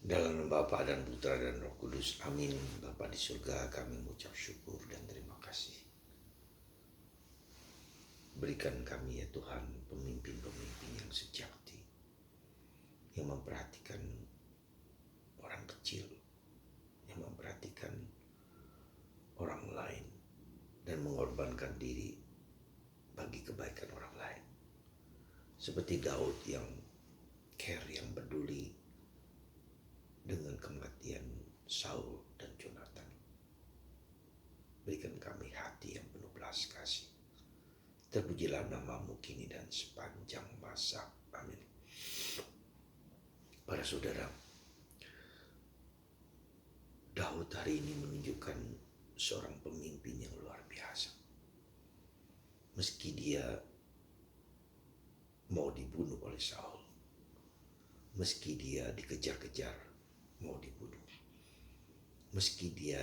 Dalam nama Bapa dan Putra dan Roh Kudus, amin. Bapa di surga, kami mengucap syukur dan terima kasih. Berikan kami ya Tuhan pemimpin-pemimpin yang sejati, yang memperhatikan orang kecil, yang memperhatikan orang lain, dan mengorbankan diri bagi kebaikan orang lain. Seperti Daud yang care, yang peduli dengan kematian Saul dan Jonathan. Berikan kami hati yang penuh belas kasih. Terpujilah namamu kini dan sepanjang masa. Amin. Para saudara, Daud hari ini menunjukkan seorang pemimpin yang luar biasa. Meski dia mau dibunuh oleh Saul, meski dia dikejar-kejar mau dibunuh, meski dia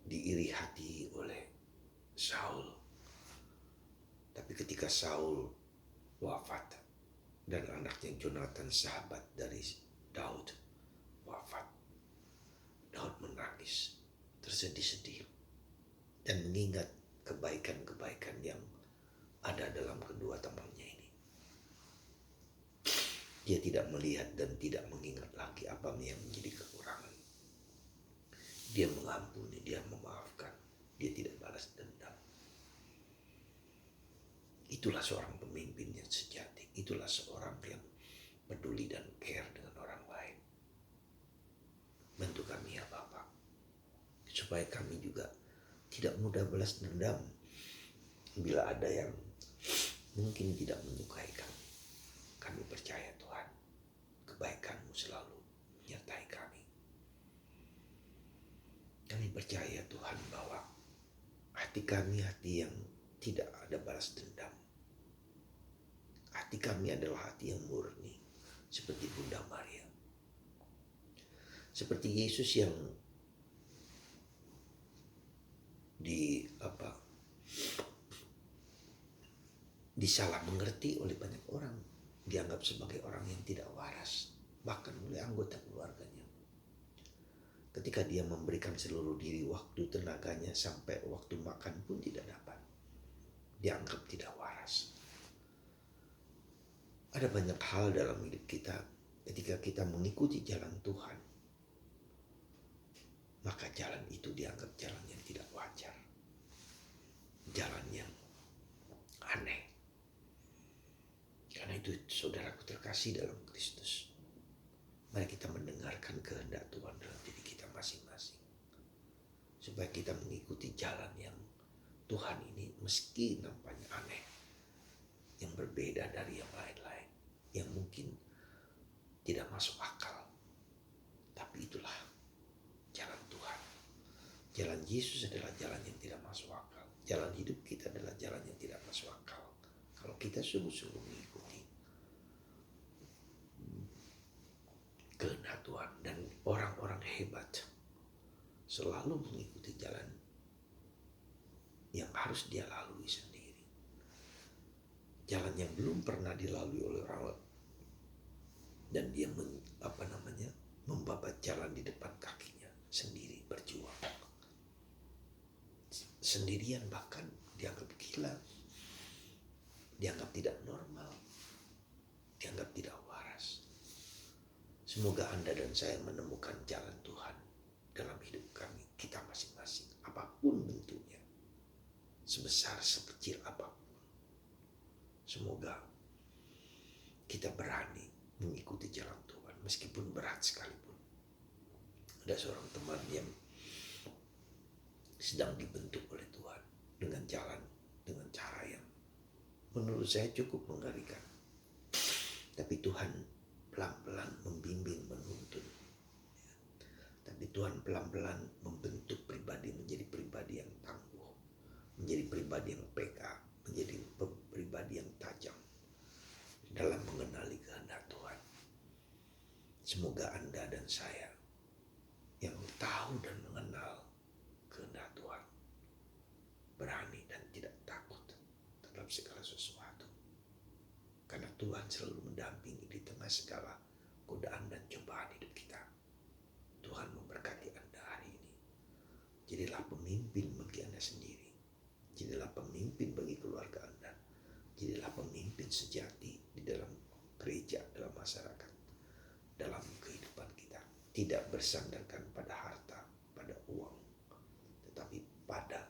diiri hati oleh Saul, tapi ketika Saul wafat dan anaknya Jonathan, sahabat dari Daud, wafat, Daud menangis tersedih-sedih dan mengingat kebaikan-kebaikan yang ada dalam kedua temannya ini. Dia tidak melihat dan tidak mengingat lagi apa yang menjadi kekurangan. Dia mengampuni, dia memaafkan, dia tidak balas dendam. Itulah seorang pemimpin yang sejati. Itulah seorang yang peduli dan care dengan orang lain. Bantu kami ya Bapak, supaya kami juga tidak mudah balas dendam bila ada yang mungkin tidak menyukai kami. Kami percaya Tuhan, kebaikan-Mu selalu menyertai kami. Kami percaya Tuhan bahwa hati kami hati yang tidak ada balas dendam. Hati kami adalah hati yang murni, seperti Bunda Maria. Seperti Yesus yang disalah mengerti oleh banyak orang, dianggap sebagai orang yang tidak waras, bahkan oleh anggota keluarganya. Ketika dia memberikan seluruh diri, waktu, tenaganya, sampai waktu makan pun tidak dapat, dianggap tidak waras. Ada banyak hal dalam hidup kita, ketika kita mengikuti jalan Tuhan, maka jalan itu dianggap jalan yang tidak wajar, jalan yang aneh. Karena itu saudaraku terkasih dalam Kristus, mari kita mendengarkan kehendak Tuhan dalam diri kita masing-masing, supaya kita mengikuti jalan yang Tuhan ini, meski nampaknya aneh, yang berbeda dari yang lain-lain, yang mungkin tidak masuk akal, tapi itulah jalan Tuhan. Jalan Yesus adalah jalan yang tidak masuk akal. Jalan hidup kita adalah jalan yang tidak masuk akal, kalau kita sungguh-sungguh mengikuti kehendak Tuhan. Dan orang-orang hebat selalu mengikuti jalan yang harus dia lalui sendiri, jalan yang belum pernah dilalui oleh orang lain, dan dia membabat jalan di depan kakinya sendiri, berjuang sendirian, bahkan dianggap gila, dianggap tidak normal, dianggap tidak waras. Semoga Anda dan saya menemukan jalan Tuhan dalam hidup kami, kita masing-masing, apapun bentuknya, sebesar sekecil apapun. Semoga kita berani mengikuti jalan Tuhan, meskipun berat sekalipun. Ada seorang teman yang sedang dibentuk oleh Tuhan dengan cara yang menurut saya cukup mengerikan. Tapi Tuhan pelan-pelan membimbing, menuntun. Tapi Tuhan pelan-pelan membentuk pribadi menjadi pribadi yang tangguh, menjadi pribadi yang peka, menjadi pribadi yang tajam dalam mengenali kehendak Tuhan. Semoga Anda dan saya yang tahu dan mengenal kehendak Tuhan berani dan tidak takut dalam segala sesuatu, karena Tuhan selalu mendampingi di tengah segala godaan dan cobaan hidup kita. Jadilah pemimpin bagi Anda sendiri. Jadilah pemimpin bagi keluarga Anda. Jadilah pemimpin sejati di dalam gereja, dalam masyarakat, dalam kehidupan kita. Tidak bersandarkan pada harta, pada uang, tetapi pada